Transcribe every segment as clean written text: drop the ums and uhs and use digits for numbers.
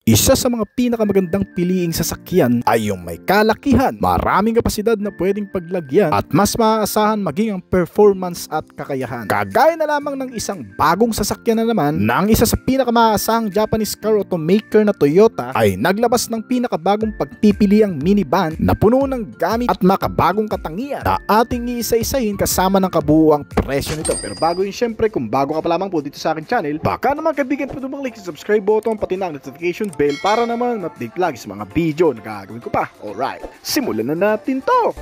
Isa sa mga pinakamagandang piliing sasakyan ay yung may kalakihan, maraming kapasidad na pwedeng paglagyan at mas maaasahan maging ang performance at kakayahan. Kagaya na lamang ng isang bagong sasakyan na naman ng isa sa pinakamaasahang Japanese car automaker na Toyota ay naglabas ng pinakabagong pagpipiliang minivan na puno ng gamit at makabagong katangian na ating iisa-isahin kasama ng kabuuang presyo nito. Pero bago yun, syempre kung bago ka pa lamang po dito sa aking channel, baka naman kaibigan po dumang click sa subscribe button pati na ang notification bell para naman update lagi sa mga video na gagawin ko pa. Alright, simulan na natin to!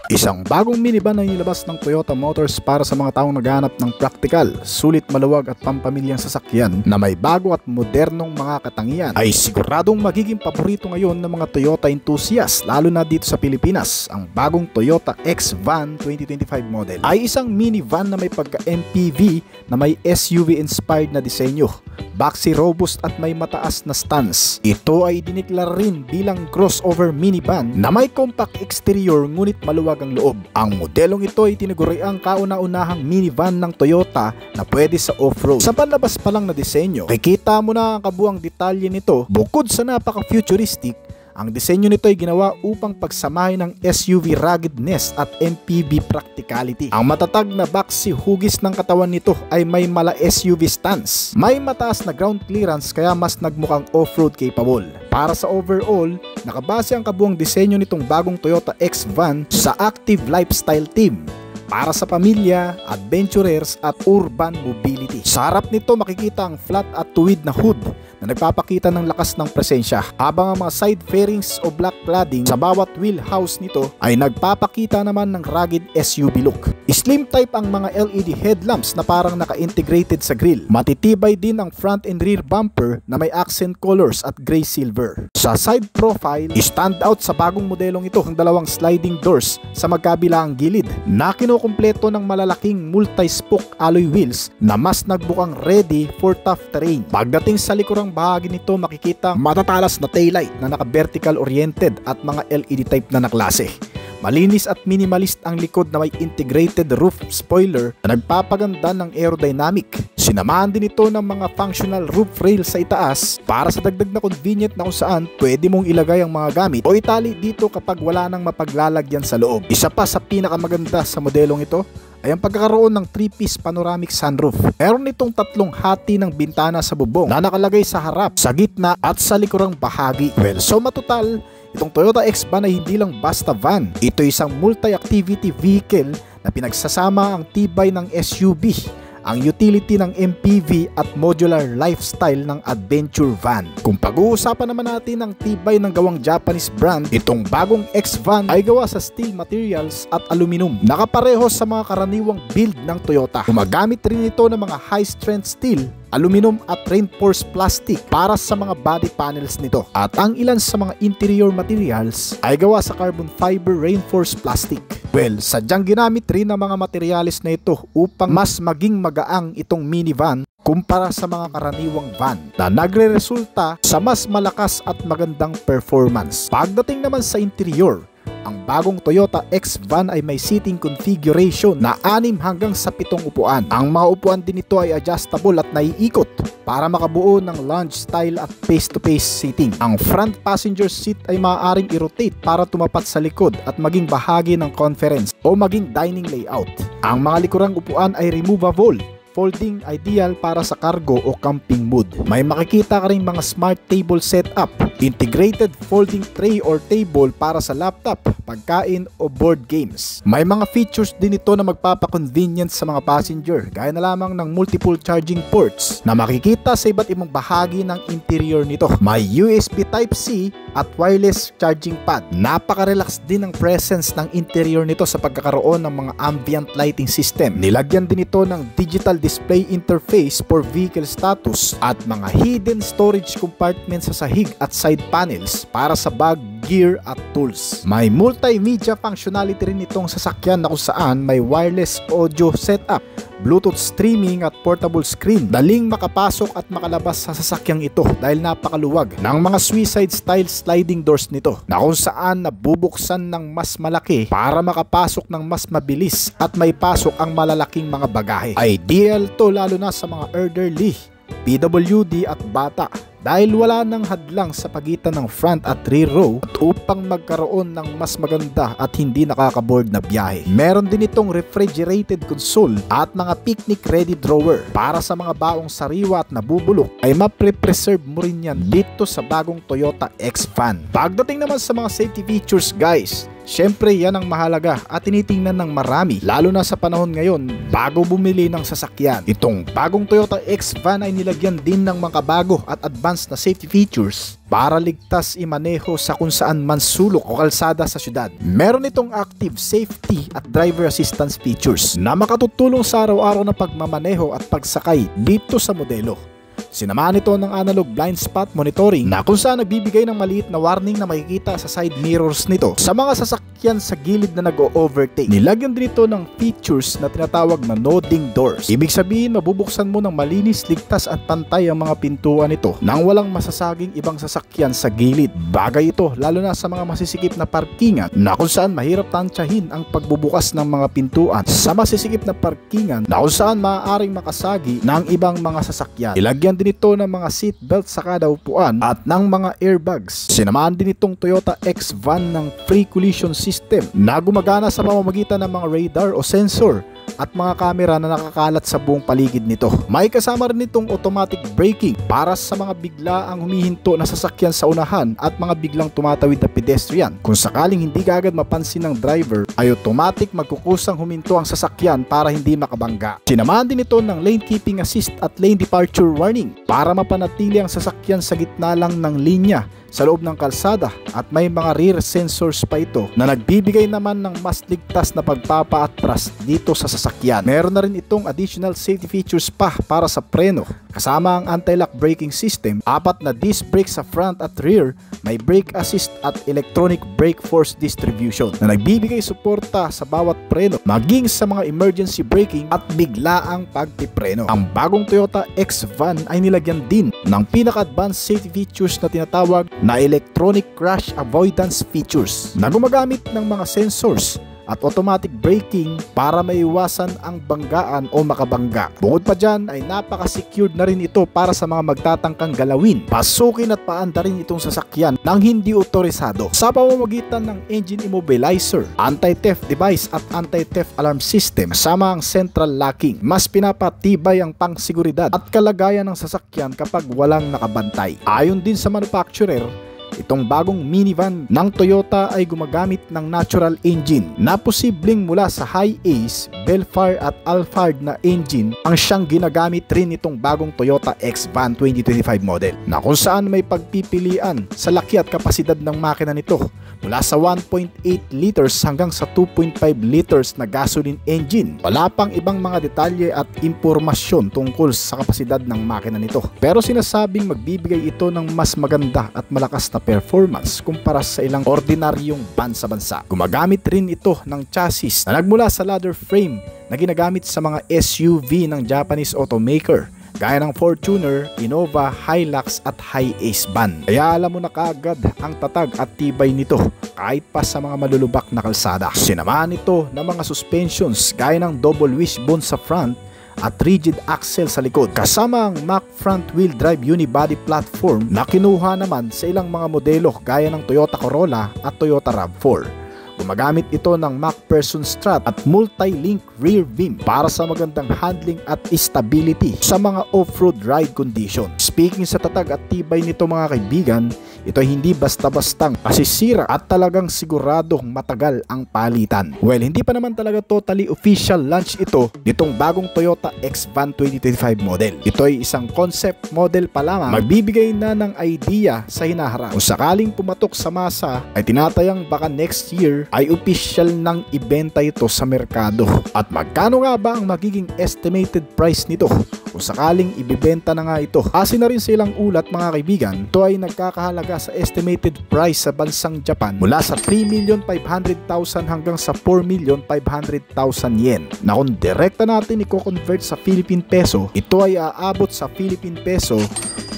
Isang bagong minivan na nilabas ng Toyota Motors para sa mga taong naghahanap ng praktikal, sulit maluwag at pampamilyang sasakyan na may bago at modernong mga katangian ay siguradong magiging paborito ngayon ng mga Toyota enthusiasts lalo na dito sa Pilipinas. Ang bagong Toyota X-Van 2025 model ay isang minivan na may pagka-MPV na may SUV inspired na disenyo, boxy, robust at may mataas na stance. Ito ay diniklara rin bilang crossover minivan na may compact exterior ngunit maluwag ang loob. Ang modelong ito ay tinaguriang kauna-unahang minivan ng Toyota na pwede sa off-road. Sa panlabas pa lang na disenyo, kikita mo na ang kabuang detalye nito. Bukod sa napaka-futuristic, ang disenyo nito ay ginawa upang pagsamahin ng SUV ruggedness at MPV practicality. Ang matatag na boxy hugis ng katawan nito ay may mala SUV stance. May mataas na ground clearance kaya mas nagmukhang off-road capable. Para sa overall, nakabase ang kabuang disenyo nitong bagong Toyota X-Van sa active lifestyle theme para sa pamilya, adventurers at urban mobility. Sa harap nito makikita ang flat at tuwid na hood na nagpapakita ng lakas ng presensya, habang ang mga side fairings o black cladding sa bawat wheelhouse nito ay nagpapakita naman ng rugged SUV look. Slim type ang mga LED headlamps na parang naka-integrated sa grille. Matitibay din ang front and rear bumper na may accent colors at gray silver. Sa side profile, stand out sa bagong modelong ito ang dalawang sliding doors sa magkabilang gilid na kinukumpleto ng malalaking multi-spoke alloy wheels na mas nagbukang ready for tough terrain. Pagdating sa likurang bahagi nito, makikita matatalas na taillight na naka-vertical oriented at mga LED type na naklase. Malinis at minimalist ang likod na may integrated roof spoiler na nagpapaganda ng aerodynamic. Sinamahan din ito ng mga functional roof rail sa itaas para sa dagdag na convenient na kung saan pwede mong ilagay ang mga gamit o itali dito kapag wala nang mapaglalagyan sa loob. Isa pa sa pinakamaganda sa modelong ito ay ang pagkakaroon ng 3-piece panoramic sunroof. Meron itong tatlong hati ng bintana sa bubong na nakalagay sa harap, sa gitna at sa likurang bahagi. Well, so matutal, itong Toyota X-Van ay hindi lang basta van. Ito isang multi-activity vehicle na pinagsasama ang tibay ng SUV, ang utility ng MPV at modular lifestyle ng adventure van. Kung pag-uusapan naman natin ang tibay ng gawang Japanese brand, itong bagong X-Van ay gawa sa steel materials at aluminum. Nakapareho sa mga karaniwang build ng Toyota. Gumagamit rin ito ng mga high-strength steel, aluminum at reinforced plastic para sa mga body panels nito. At ang ilan sa mga interior materials ay gawa sa carbon fiber reinforced plastic. Well, sadyang ginamit rin ang mga materials na ito upang mas maging magaang itong minivan kumpara sa mga karaniwang van na nagre-resulta sa mas malakas at magandang performance. Pagdating naman sa interior, ang bagong Toyota X-Van ay may seating configuration na 6 hanggang sa 7 upuan. Ang mga upuan din ito ay adjustable at naiikot para makabuo ng lounge style at face-to-face seating. Ang front passenger seat ay maaaring i-rotate para tumapat sa likod at maging bahagi ng conference o maging dining layout. Ang mga likurang upuan ay removable, folding, ideal para sa cargo o camping mood. May makikita ka rin mga smart table setup, integrated folding tray or table para sa laptop, pagkain o board games. May mga features din ito na magpapa-convenient sa mga passenger, gaya na lamang ng multiple charging ports na makikita sa iba't ibang bahagi ng interior nito. May USB Type-C at wireless charging pad. Napaka-relax din ang presence ng interior nito sa pagkakaroon ng mga ambient lighting system. Nilagyan din ito ng digital display interface for vehicle status at mga hidden storage compartments sa sahig at side panels para sa bag, gear at tools. May multimedia functionality rin itong sasakyan na kung saan may wireless audio setup Bluetooth streaming at portable screen. Daling makapasok at makalabas sa sasakyang ito dahil napakaluwag ng mga suicide style sliding doors nito na kung saan nabubuksan ng mas malaki para makapasok ng mas mabilis at may pasok ang malalaking mga bagahe. Ideal to lalo na sa mga elderly, PWD at bata dahil wala nang hadlang sa pagitan ng front at rear row at upang magkaroon ng mas maganda at hindi nakakaboard na biyahe. Meron din itong refrigerated console at mga picnic ready drawer para sa mga baong sariwa at nabubulok ay mapre-preserve mo rin yan dito sa bagong Toyota X-Van. Pagdating naman sa mga safety features guys, syempre yan ang mahalaga at tinitingnan ng marami lalo na sa panahon ngayon bago bumili ng sasakyan. Itong bagong Toyota X-Van ay nilagyan din ng mga bago at advanced na safety features para ligtas imaneho sa kung saan man sulok o kalsada sa syudad. Meron itong active safety at driver assistance features na makatutulong sa araw-araw na pagmamaneho at pagsakay dito sa modelo. Sinamahan ito ng analog blind spot monitoring na kung saan nagbibigay ng maliit na warning na makikita sa side mirrors nito sa mga sasakyan sa gilid na nag-o-overtake. Nilagyan din ito ng features na tinatawag na nodding doors. Ibig sabihin mabubuksan mo ng malinis, ligtas at pantay ang mga pintuan nito nang walang masasaging ibang sasakyan sa gilid. Bagay ito lalo na sa mga masisikip na parkingan na kung saan mahirap tansyahin ang pagbubukas ng mga pintuan sa masisikip na parkingan na kung saan maaaring makasagi ng ibang mga sasakyan. Ilagyan din ito ng mga seat belt sa kada upuan at ng mga airbags. Sinamahan din itong Toyota X-Van ng free collision system na gumagana sa pamamagitan ng mga radar o sensor at mga kamera na nakakalat sa buong paligid nito. May kasama rin itong automatic braking para sa mga biglaang humihinto na sasakyan sa unahan at mga biglang tumatawid na pedestrian. Kung sakaling hindi agad mapansin ng driver ay automatic magkukusang huminto ang sasakyan para hindi makabangga. Sinamahan din ito ng lane keeping assist at lane departure warning para mapanatili ang sasakyan sa gitna lang ng linya sa loob ng kalsada at may mga rear sensors pa ito na nagbibigay naman ng mas ligtas na pagpapaatras dito sa sasakyan. Meron na rin itong additional safety features pa para sa preno kasama ang anti-lock braking system, 4 na disc brakes sa front at rear, may brake assist at electronic brake force distribution na nagbibigay suporta sa bawat preno maging sa mga emergency braking at biglaang pagpipreno. Ang bagong Toyota X-Van ay nilagyan din ng pinaka-advanced safety features na tinatawag na electronic crash avoidance features na gumagamit ng mga sensors at automatic braking para maiwasan ang banggaan o makabangga. Bukod pa dyan ay napaka-secured na rin ito para sa mga magtatangkang galawin, pasukin at paanda rin itong sasakyan ng hindi otorisado sa pamamagitan ng engine immobilizer, anti-theft device at anti-theft alarm system kasama ang central locking. Mas pinapatibay ang pangseguridad at kalagayan ng sasakyan kapag walang nakabantay. Ayon din sa manufacturer, itong bagong minivan ng Toyota ay gumagamit ng natural engine na posibleng mula sa Hi-Ace, Belfire at Alphard na engine ang siyang ginagamit rin itong bagong Toyota X-Van 2025 model na kung saan may pagpipilian sa laki at kapasidad ng makina nito mula sa 1.8 liters hanggang sa 2.5 liters na gasoline engine. Wala pang ibang mga detalye at impormasyon tungkol sa kapasidad ng makina nito pero sinasabing magbibigay ito ng mas maganda at malakas na performance kumpara sa ilang ordinaryong van sa bansa. Gumagamit rin ito ng chassis na nagmula sa ladder frame na ginagamit sa mga SUV ng Japanese automaker gaya ng Fortuner, Innova, Hilux at Hi-Ace van. Kaya alam mo na kaagad ang tatag at tibay nito kahit pa sa mga malulubak na kalsada. Sinamahan ito ng mga suspensions gaya ng double wishbone sa front at rigid axle sa likod kasama ang Mach front wheel drive unibody platform na kinuha naman sa ilang mga modelo gaya ng Toyota Corolla at Toyota RAV4. Gumagamit ito ng MacPherson strut at multi-link rear beam para sa magandang handling at stability sa mga off-road ride condition. Speaking sa tatag at tibay nito mga kaibigan, ito ay hindi basta-bastang masisira at talagang siguradong matagal ang palitan. Well, hindi pa naman talaga totally official launch ito nitong bagong Toyota X-Van 2025 model. Ito ay isang concept model pa lamang, magbibigay na ng idea sa hinaharap. Kung sakaling pumatok sa masa ay tinatayang baka next year ay official nang ibenta ito sa merkado. At magkano nga ba ang magiging estimated price nito kung sakaling ibibenta na nga ito. Kasi na rin sa ilang ulat mga kaibigan, ito ay nagkakahalaga sa estimated price sa bansang Japan mula sa 3,500,000 hanggang sa 4,500,000 yen. Na kung direkta natin i-convert sa Philippine peso, ito ay aabot sa Philippine peso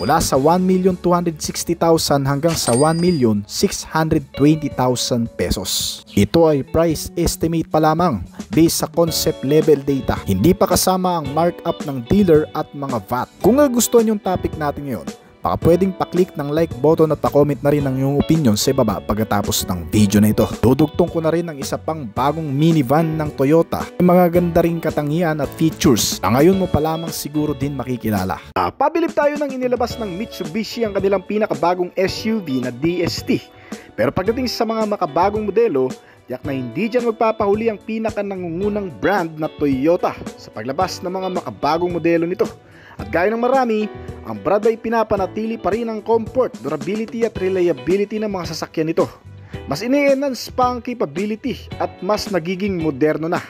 mula sa 1,260,000 hanggang sa 1,620,000 pesos. Ito ay price estimate pa lamang based sa concept level data. Hindi pa kasama ang markup ng dealer at mga VAT. Kung nagustuhan yung topic natin ngayon, baka pwedeng pa-click ng like button at pa-comment na rin ang iyong opinion sa ibaba pagkatapos ng video na ito. Dudugtong ko na rin ang isa pang bagong minivan ng Toyota. May mga ganda ring katangian at features na ngayon mo pa lamang siguro din makikilala. Pabilib tayo ng inilabas ng Mitsubishi ang kanilang pinakabagong SUV na DST. Pero pagdating sa mga makabagong modelo, tiyak na hindi dyan magpapahuli ang pinaka-nangungunang brand na Toyota sa paglabas ng mga makabagong modelo nito. At gaya ng marami, ang brand ay pinapanatili pa rin ang comfort, durability at reliability ng mga sasakyan nito. Mas ini-enhance pa ang capability at mas nagiging moderno na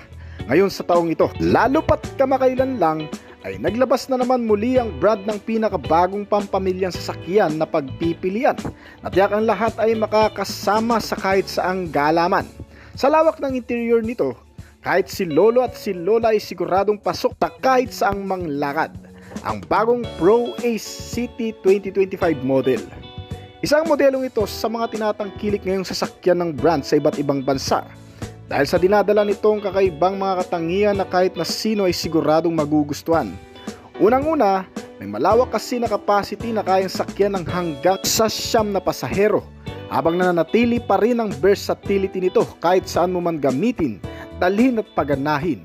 ngayon sa taong ito. Lalo pat kamakailan lang ay naglabas na naman muli ang brand ng pinakabagong pampamilyang sasakyan na pagpipilian na tiyak ang lahat ay makakasama sa kahit saang galaman. Sa lawak ng interior nito, kahit si Lolo at si Lola ay siguradong pasok na kahit saang manglakad. Ang bagong Pro Ace City 2025 model. Isang modelong ito sa mga tinatangkilik ngayong sasakyan ng brand sa iba't ibang bansa dahil sa dinadala nitong kakaibang mga katangian na kahit na sino ay siguradong magugustuhan. Unang-una, may malawak kasi na capacity na kayang sakyan ng hanggang sa 9 na pasahero habang nananatili pa rin ang versatility nito kahit saan mo man gamitin, dalhin at paganahin.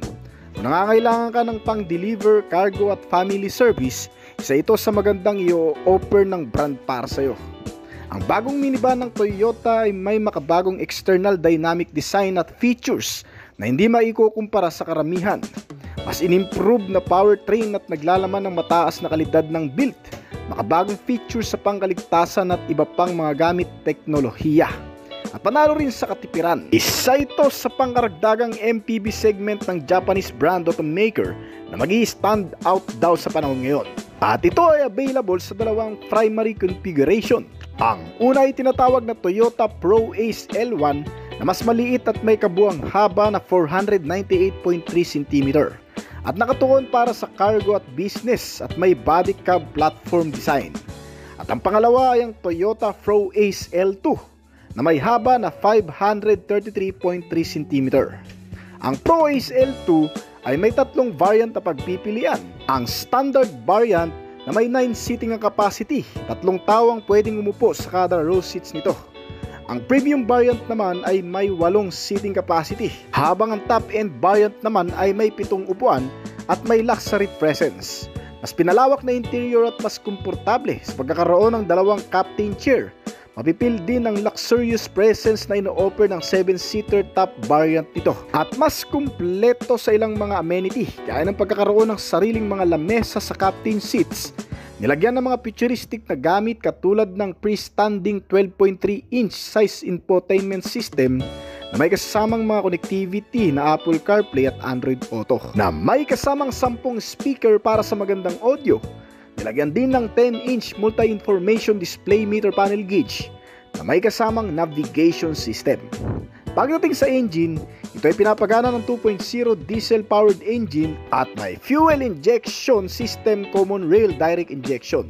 Kung nangangailangan ka ng pang-deliver, cargo at family service, isa ito sa magandang i-offer ng brand para sa'yo. Ang bagong minivan ng Toyota ay may makabagong external dynamic design at features na hindi maikukumpara sa karamihan. Mas in-improve na powertrain at naglalaman ng mataas na kalidad ng build, makabagong features sa pangkaligtasan at iba pang mga gamit teknolohiya. At panalo rin sa katipiran. Isa ito sa pangkaragdagang MPV segment ng Japanese brand automaker na mag-i-stand out daw sa panahon ngayon. At ito ay available sa dalawang primary configuration. Ang una ay tinatawag na Toyota Pro Ace L1 na mas maliit at may kabuang haba na 498.3 cm at nakatuon para sa cargo at business at may body cab platform design. At ang pangalawa ay ang Toyota Pro Ace L2 na may haba na 533.3 cm. Ang Pro Ace L2 ay may tatlong variant na pagpipilian. Ang standard variant na may 9 seating ang capacity, 3 tao ang pwedeng umupo sa kada row seats nito. Ang premium variant naman ay may 8 seating capacity, habang ang top-end variant naman ay may 7 upuan at may luxury presence. Mas pinalawak na interior at mas komportable sa pagkakaroon ng 2 captain chair. Mapipil din ang luxurious presence na ino-offer ng 7-seater top variant nito. At mas kumpleto sa ilang mga amenity, gaya ng pagkakaroon ng sariling mga lamesa sa captain seats. Nilagyan ng mga futuristic na gamit katulad ng freestanding 12.3-inch size infotainment system na may kasamang mga connectivity na Apple CarPlay at Android Auto. Na may kasamang 10 speaker para sa magandang audio. Nilagyan din ng 10-inch multi-information display meter panel gauge na may kasamang navigation system. Pagdating sa engine, ito ay pinapagana ng 2.0 diesel-powered engine at may fuel injection system common rail direct injection.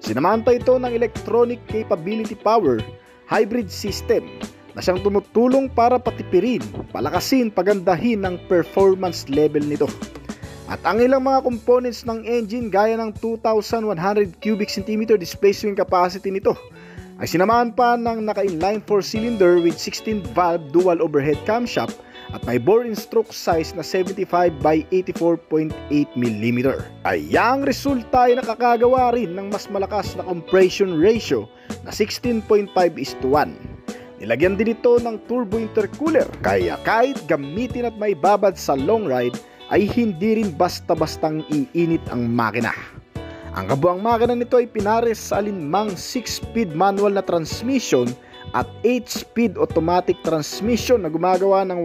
Sinamanta ito ng electronic capability power hybrid system na siyang tumutulong para patipirin, palakasin, pagandahin ang performance level nito. At ang ilang mga components ng engine gaya ng 2,100 cubic centimeter displacement capacity nito ay sinamahan pa ng naka-inline 4-cylinder with 16-valve dual overhead camshaft at may bore and stroke size na 75 by 84.8 mm. Kaya ang resulta ay nakakagawa rin ng mas malakas na compression ratio na 16.5:1. Nilagyan din ito ng turbo intercooler kaya kahit gamitin at may babad sa long ride ay hindi rin basta-bastang iinit ang makina. Ang kabuang makina nito ay pinares sa alinmang 6-speed manual na transmission at 8-speed automatic transmission na gumagawa ng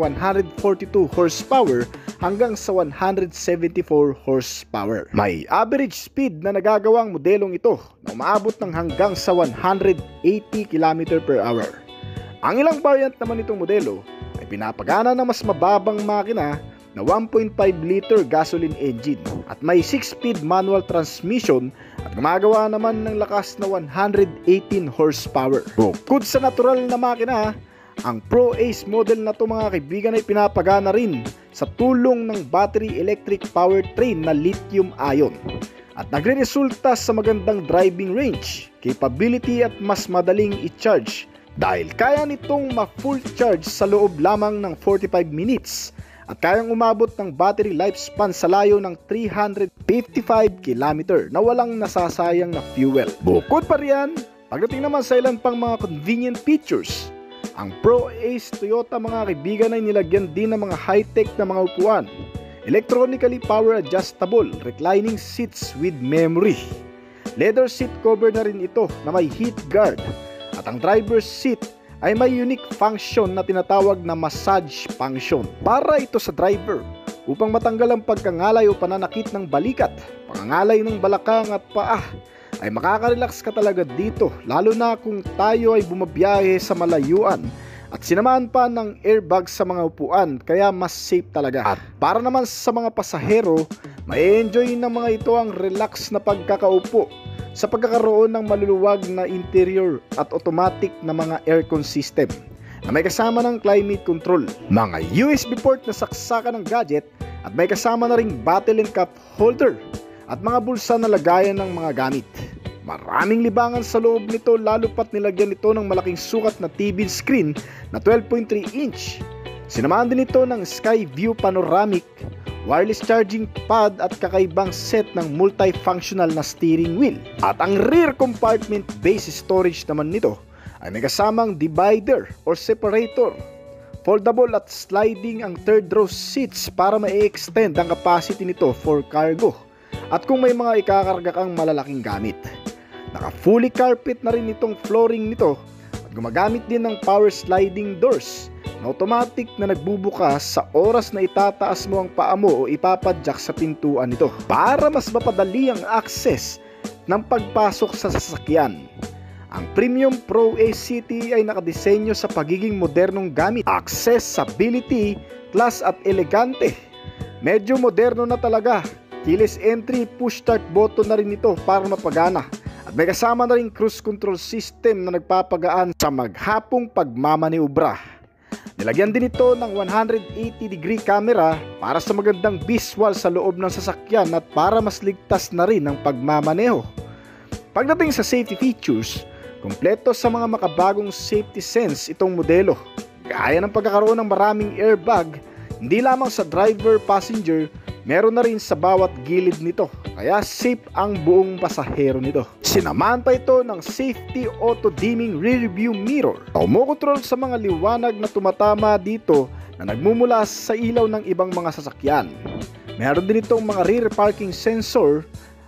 142 horsepower hanggang sa 174 horsepower. May average speed na nagagawang modelong ito na umaabot ng hanggang sa 180 km per hour. Ang ilang variant naman nitong modelo ay pinapagana ng mas mababang makina na 1.5 liter gasoline engine at may 6-speed manual transmission at gumagawa naman ng lakas na 118 horsepower. Bukod sa natural na makina, ang Pro Ace model na to mga kaibigan ay pinapagana rin sa tulong ng battery electric powertrain na lithium ion at nagre-resulta sa magandang driving range, capability at mas madaling i-charge dahil kaya nitong ma-full charge sa loob lamang ng 45 minutes at kayang umabot ng battery lifespan sa layo ng 355 km na walang nasasayang na fuel. Bukod pa riyan, pagdating naman sa ilan pang mga convenient features, ang Pro Ace Toyota mga kaibigan ay nilagyan din ng mga high-tech na mga upuan, electronically power adjustable reclining seats with memory, leather seat cover na rin ito na may heat guard, at ang driver's seat ay may unique function na tinatawag na massage function para ito sa driver upang matanggal ang pagkangalay o pananakit ng balikat, pangangalay ng balakang at paa. Ay makaka-relax ka talaga dito, lalo na kung tayo ay bumabiyahe sa malayuan at sinamahan pa ng airbag sa mga upuan, kaya mas safe talaga. At para naman sa mga pasahero, may enjoy ng mga ito ang relax na pagkakaupo sa pagkakaroon ng maluluwag na interior at automatic na mga aircon system na may kasama ng climate control, mga USB port na saksakan ng gadget at may kasama na ring bottle and cup holder at mga bulsa na lagayan ng mga gamit. Maraming libangan sa loob nito, lalo pat nilagyan nito ng malaking sukat na TV screen na 12.3 inch. Sinamahan din ito ng Sky View Panoramic, wireless charging pad at kakaibang set ng multifunctional na steering wheel. At ang rear compartment base storage naman nito ay may kasamang divider or separator, foldable at sliding ang third row seats para ma-extend ang capacity nito for cargo at kung may mga ikakarga kang malalaking gamit. Naka fully carpet na rin itong flooring nito at gumagamit din ng power sliding doors na automatic na nagbubukas sa oras na itataas mo ang paa mo o ipapadyak sa pintuan nito para mas mapadali ang access ng pagpasok sa sasakyan. Ang Premium Pro Ace City ay nakadisenyo sa pagiging modernong gamit, accessibility, class at elegante. Medyo moderno na talaga. Keyless entry, push start button na rin ito para mapagana. At may kasama na rin cruise control system na nagpapagaan sa maghapong pagmamaniubra. Nilagyan din ito ng 180-degree camera para sa magandang visual sa loob ng sasakyan at para mas ligtas na rin ang pagmamaneho. Pagdating sa safety features, kumpleto sa mga makabagong safety sense itong modelo. Gaya ng pagkakaroon ng maraming airbag, hindi lamang sa driver, passenger, meron na rin sa bawat gilid nito, kaya safe ang buong pasahero nito. Sinamahan pa ito ng safety auto-dimming rear view mirror na kumokontrol sa mga liwanag na tumatama dito na nagmumula sa ilaw ng ibang mga sasakyan. Meron din itong mga rear parking sensor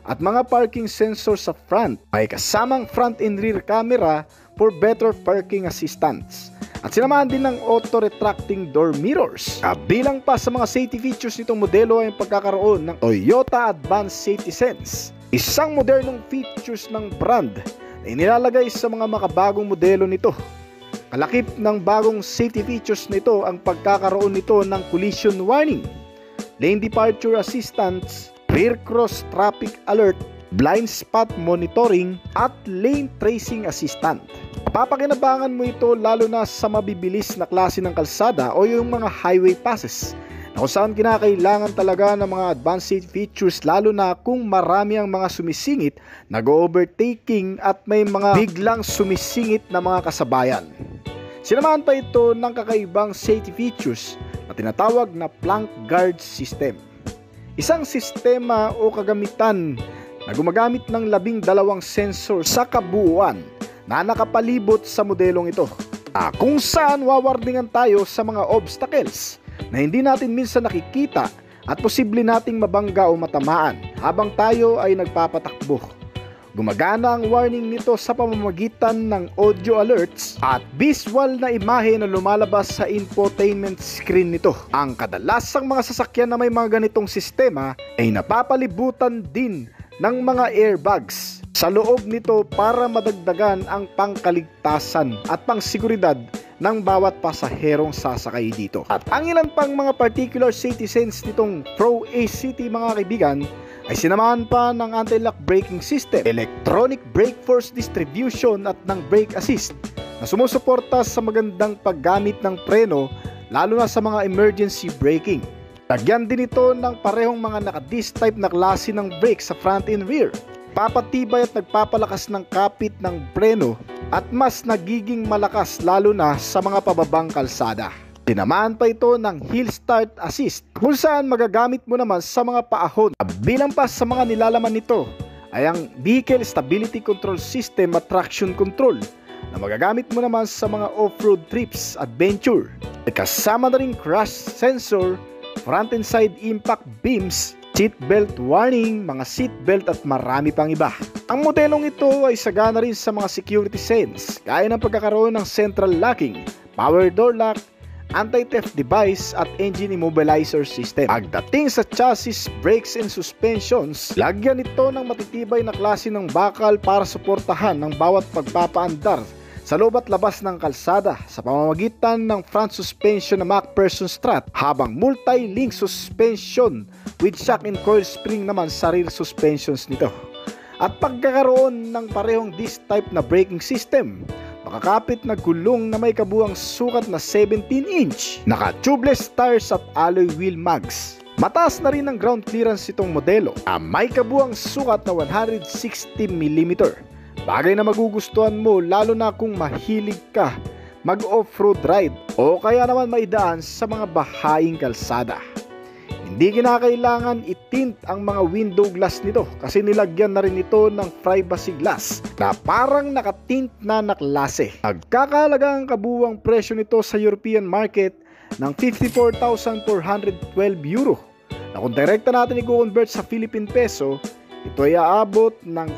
at mga parking sensor sa front. May kasamang front and rear camera for better parking assistance. At sinamahan din ng auto-retracting door mirrors. Kabilang pa sa mga safety features nitong modelo ay ang pagkakaroon ng Toyota Advanced Safety Sense, isang modernong features ng brand na inilalagay sa mga makabagong modelo nito. Kalakip ng bagong safety features nito ang pagkakaroon nito ng collision warning, lane departure assistance, rear cross traffic alert, blind spot monitoring at lane tracing assistant. Papakinabangan mo ito lalo na sa mabibilis na klase ng kalsada o yung mga highway passes na kung saan kinakailangan talaga ng mga advanced safety features, lalo na kung marami ang mga sumisingit, nag-overtaking at may mga biglang sumisingit na mga kasabayan. Sinamahan pa ito ng kakaibang safety features na tinatawag na plank guard system. Isang sistema o kagamitan na gumagamit ng 12 sensor sa kabuuan na nakapalibot sa modelong ito, kung saan wawardingan tayo sa mga obstacles na hindi natin minsan nakikita at posible nating mabangga o matamaan habang tayo ay nagpapatakbo. Gumagana ang warning nito sa pamamagitan ng audio alerts at visual na imahe na lumalabas sa infotainment screen nito. Ang kadalasang mga sasakyan na may mga ganitong sistema ay napapalibutan din ng mga airbags sa loob nito para madagdagan ang pangkaligtasan at pangsiguridad ng bawat pasaherong sasakay dito. At ang ilan pang mga particular safety sense nitong Pro ACT mga kaibigan ay sinamahan pa ng anti-lock braking system, electronic brake force distribution at ng brake assist na sumusuporta sa magandang paggamit ng preno lalo na sa mga emergency braking. Lagyan din ito ng parehong mga naka-disc type na klase ng brake sa front and rear. Papatibay at nagpapalakas ng kapit ng preno at mas nagiging malakas lalo na sa mga pababang kalsada. Tinamaan pa ito ng Hill Start Assist kung saan magagamit mo naman sa mga paahon. Bilang pa sa mga nilalaman nito ay ang Vehicle Stability Control System at Traction Control na magagamit mo naman sa mga off-road trips, adventure. Kasama na rin crash sensor, front and side impact beams, seat belt warning, mga seat belt at marami pang iba. Ang modelong ito ay sagana rin sa mga security sense gaya ng pagkakaroon ng central locking, power door lock, anti-theft device at engine immobilizer system. Pagdating sa chassis, brakes and suspensions, lagyan ito ng matitibay na klase ng bakal para suportahan ng bawat pagpapaandar sa loob at labas ng kalsada sa pamamagitan ng front suspension na MacPherson strut, habang multi-link suspension with shock and coil spring naman sa rear suspensions nito. At pagkakaroon ng parehong disc type na braking system, makakapit na gulong na may kabuang sukat na 17-inch, naka-tubeless tires at alloy wheel mags. Mataas na rin ang ground clearance itong modelo, may kabuang sukat na 160mm. Bagay na magugustuhan mo lalo na kung mahilig ka mag-off-road ride o kaya naman maidaan sa mga bahaing kalsada. Hindi kinakailangan itint ang mga window glass nito kasi nilagyan na rin ito ng privacy glass na parang nakatint na naklase. Nagkakahalaga ang kabuwang presyo nito sa European market ng 54,412 euro na kung direkta natin i-convert sa Philippine peso, ito ay aabot ng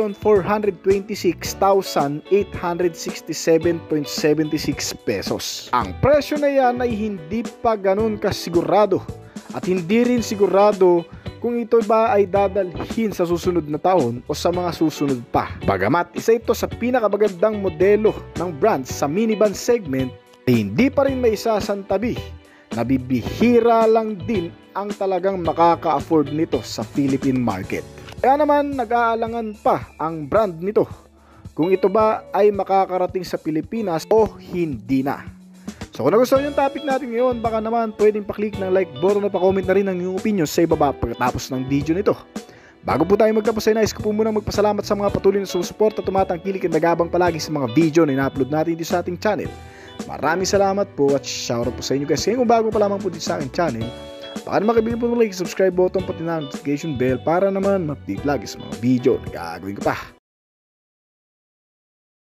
3,426,867.76 pesos. Ang presyo na yan ay hindi pa ganun kasigurado at hindi rin sigurado kung ito ba ay dadalhin sa susunod na taon o sa mga susunod pa. Bagamat isa ito sa pinakamagandang modelo ng brand sa minivan segment, ay hindi pa rin may isasantabi na bibihira lang din ang talagang makaka-afford nito sa Philippine market. Kaya naman nag-aalangan pa ang brand nito kung ito ba ay makakarating sa Pilipinas o hindi na. So kung nagustuhan yung topic natin ngayon, baka naman pwedeng pa-click ng like button at pa-comment na rin ang inyong opinion sa ibaba pagkatapos ng video nito. Bago po tayo magtapos ay nais ko po muna magpasalamat sa mga patuloy na sumusuporta at tumatangkilik at nagabang palagi sa mga video na ina-upload natin dito sa ating channel. Maraming salamat po at shoutout po sa inyo guys. Kung bago pa lamang po dito sa aking channel, baka naman kabilin po ng like, subscribe button pati na notification bell para naman ma-update lagi sa mga video na gagawin ko pa.